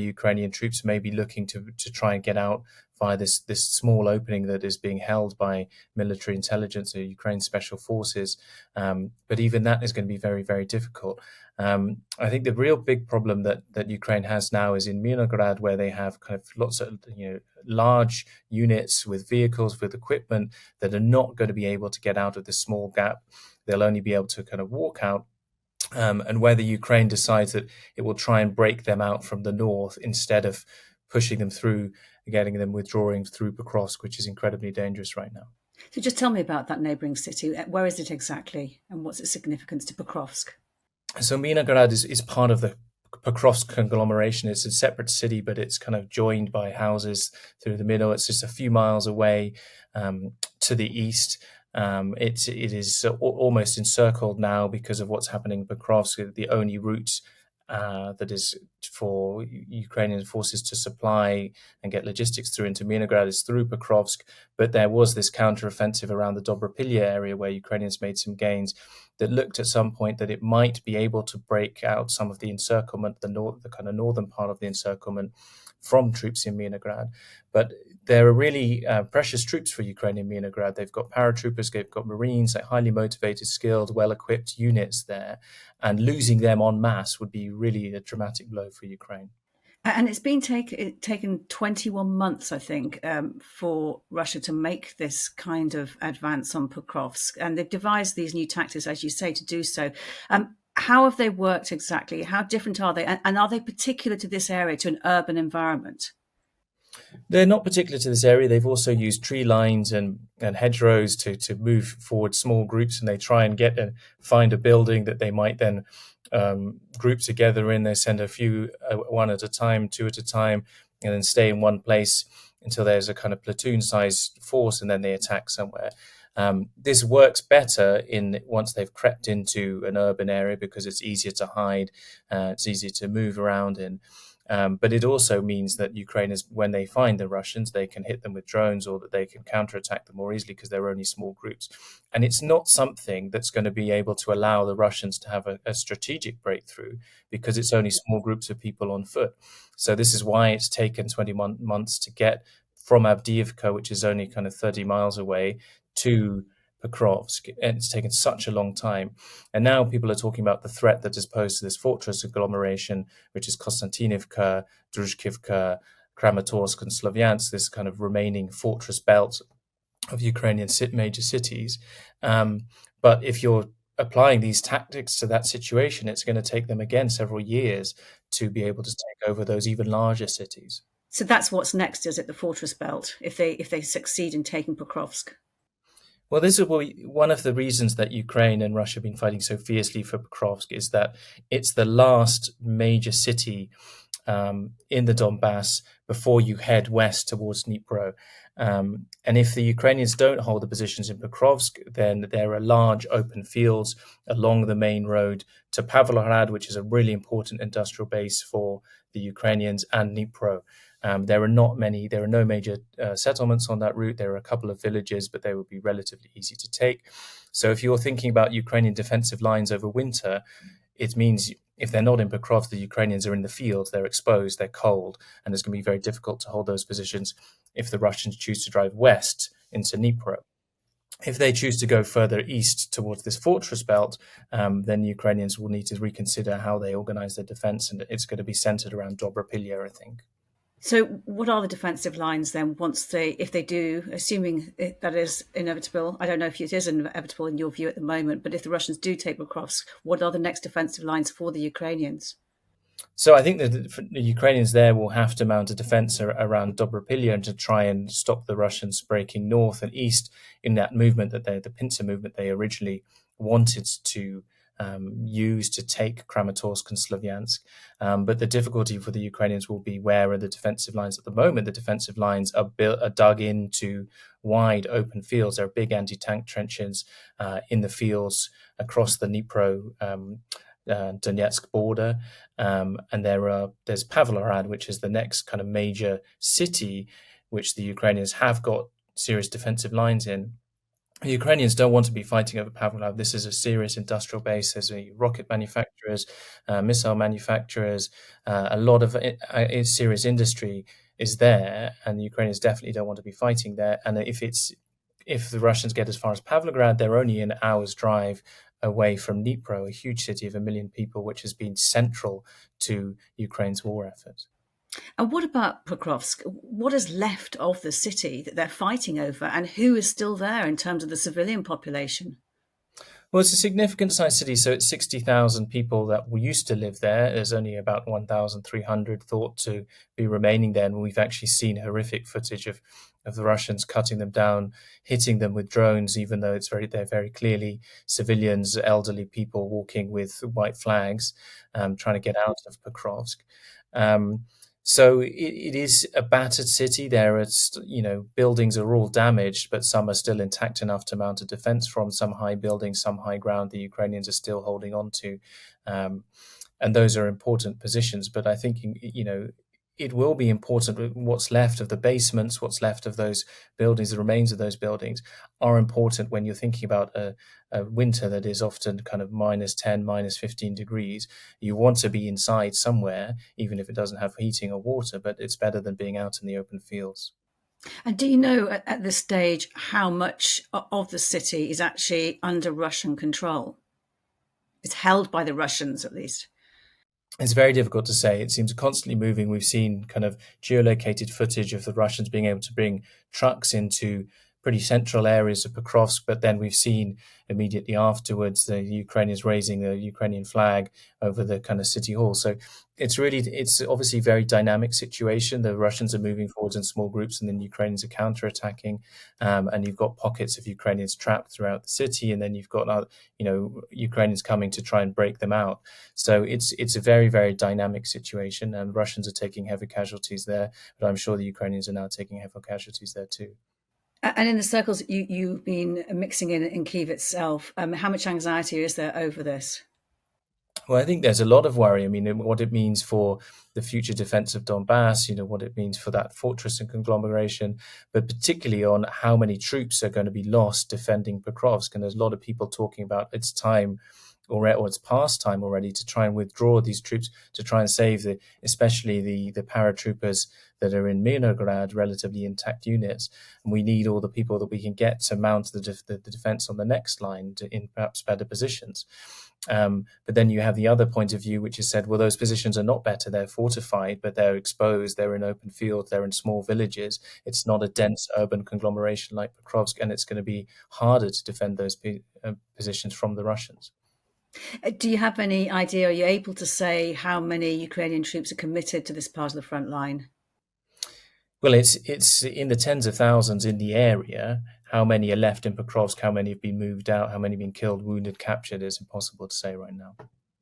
Ukrainian troops may be looking to try and get out via this small opening that is being held by military intelligence or Ukraine special forces. But even that is going to be very, very difficult. I think the real big problem that Ukraine has now is in Myrnohrad, where they have kind of lots of large units with vehicles, with equipment that are not going to be able to get out of this small gap. They'll only be able to kind of walk out. And whether Ukraine decides that it will try and break them out from the north instead of pushing them through, getting them withdrawing through Pokrovsk, which is incredibly dangerous right now. So just tell me about that neighbouring city. Where is it exactly, and what's its significance to Pokrovsk? So Myrnohrad is part of the Pokrovsk conglomeration. It's a separate city, but it's kind of joined by houses through the middle. It's just a few miles away to the east. It is almost encircled now because of what's happening in Pokrovsk. The only route that is for Ukrainian forces to supply and get logistics through into Myrnohrad is through Pokrovsk. But there was this counteroffensive around the Dobropilya area where Ukrainians made some gains that looked at some point that it might be able to break out some of the encirclement, the kind of northern part of the encirclement from troops in Myrnohrad. But there are really precious troops for Ukraine in Myrnohrad. They've got paratroopers, they've got Marines, like highly motivated, skilled, well-equipped units there. And losing them en masse would be really a dramatic blow for Ukraine. And it's been taken 21 months, I think, for Russia to make this kind of advance on Pokrovsk. And they've devised these new tactics, as you say, to do so. How have they worked exactly? How different are they? And are they particular to this area, to an urban environment? They're not particular to this area. They've also used tree lines and hedgerows to move forward small groups, and they try and find a building that they might then group together in. They send a few, one at a time, two at a time, and then stay in one place until there's a kind of platoon-sized force, and then they attack somewhere. This works better once they've crept into an urban area because it's easier to hide, it's easier to move around in. But it also means that Ukrainians, when they find the Russians, they can hit them with drones or that they can counterattack them more easily because they're only small groups. And it's not something that's going to be able to allow the Russians to have a strategic breakthrough because it's only small groups of people on foot. So this is why it's taken 21 months to get from Avdiivka, which is only kind of 30 miles away, to Pokrovsk, and it's taken such a long time. And now people are talking about the threat that is posed to this fortress agglomeration, which is Konstantinivka, Druzhkivka, Kramatorsk, and Slavyansk, this kind of remaining fortress belt of Ukrainian major cities. But if you're applying these tactics to that situation, it's going to take them again several years to be able to take over those even larger cities. So that's what's next, is it, the fortress belt, if they succeed in taking Pokrovsk? Well, this is one of the reasons that Ukraine and Russia have been fighting so fiercely for Pokrovsk, is that it's the last major city in the Donbass before you head west towards Dnipro. And if the Ukrainians don't hold the positions in Pokrovsk, then there are large open fields along the main road to Pavlohrad, which is a really important industrial base for the Ukrainians, and Dnipro. There are no major settlements on that route. There are a couple of villages, but they would be relatively easy to take. So if you're thinking about Ukrainian defensive lines over winter, it means if they're not in Pokrovsk, the Ukrainians are in the fields, they're exposed, they're cold, and it's going to be very difficult to hold those positions if the Russians choose to drive west into Dnipro. If they choose to go further east towards this fortress belt, then the Ukrainians will need to reconsider how they organize their defense, and it's going to be centered around Dobropilya, I think. So what are the defensive lines then if they do, assuming that is inevitable? I don't know if it is inevitable in your view at the moment, but if the Russians do take Pokrovsk, what are the next defensive lines for the Ukrainians? So I think that the Ukrainians there will have to mount a defense around Dobropilya and to try and stop the Russians breaking north and east in that movement, the pincer movement they originally wanted to use to take Kramatorsk and Slavyansk. But the difficulty for the Ukrainians will be, where are the defensive lines at the moment? The defensive lines are dug into wide open fields. There are big anti-tank trenches in the fields across the Dnipro Donetsk border, and there's Pavlohrad, which is the next kind of major city, which the Ukrainians have got serious defensive lines in. The Ukrainians don't want to be fighting over Pavlov. This is a serious industrial base. There's rocket manufacturers, missile manufacturers, a lot of serious industry is there, and the Ukrainians definitely don't want to be fighting there. And if the Russians get as far as Pavlograd, they're only an hour's drive away from Dnipro, a huge city of 1 million people, which has been central to Ukraine's war effort. And what about Pokrovsk? What is left of the city that they're fighting over, and who is still there in terms of the civilian population? Well, it's a significant sized city, so it's 60,000 people that used to live there. There's only about 1,300 thought to be remaining there, and we've actually seen horrific footage of the Russians cutting them down, hitting them with drones, even though they're very clearly civilians, elderly people walking with white flags, trying to get out of Pokrovsk. Um, so it is a battered city. There are, buildings are all damaged, but some are still intact enough to mount a defense from. Some high buildings, some high ground. The Ukrainians are still holding on to, and those are important positions. But I think it will be important. What's left of the basements, what's left of those buildings, the remains of those buildings are important when you're thinking about a winter that is often kind of -10, -15 degrees. You want to be inside somewhere, even if it doesn't have heating or water, but it's better than being out in the open fields. And do you know at this stage how much of the city is actually under Russian control? It's held by the Russians, at least. It's very difficult to say. It seems constantly moving. We've seen kind of geolocated footage of the Russians being able to bring trucks into pretty central areas of Pokrovsk, but then we've seen immediately afterwards the Ukrainians raising the Ukrainian flag over the kind of city hall. So it's obviously a very dynamic situation. The Russians are moving forwards in small groups, and then Ukrainians are counterattacking, and you've got pockets of Ukrainians trapped throughout the city, and then you've got Ukrainians coming to try and break them out. So it's a very, very dynamic situation, and Russians are taking heavy casualties there, but I'm sure the Ukrainians are now taking heavy casualties there too. And in the circles you've been mixing in Kyiv itself, how much anxiety is there over this? Well, I think there's a lot of worry. I mean, what it means for the future defense of Donbass, what it means for that fortress and conglomeration, but particularly on how many troops are going to be lost defending Pokrovsk. And there's a lot of people talking about it's time or it's past time already to try and withdraw these troops to try and save especially the paratroopers that are in Myrnohrad, relatively intact units. And we need all the people that we can get to mount the defense on the next line in perhaps better positions. But then you have the other point of view, which is said, well, those positions are not better. They're fortified, but they're exposed. They're in open fields. They're in small villages. It's not a dense urban conglomeration like Pokrovsk, and it's going to be harder to defend those positions from the Russians. Do you have any idea, are you able to say how many Ukrainian troops are committed to this part of the front line? Well, it's in the tens of thousands in the area. How many are left in Pokrovsk? How many have been moved out? How many have been killed, wounded, captured? Is impossible to say right now.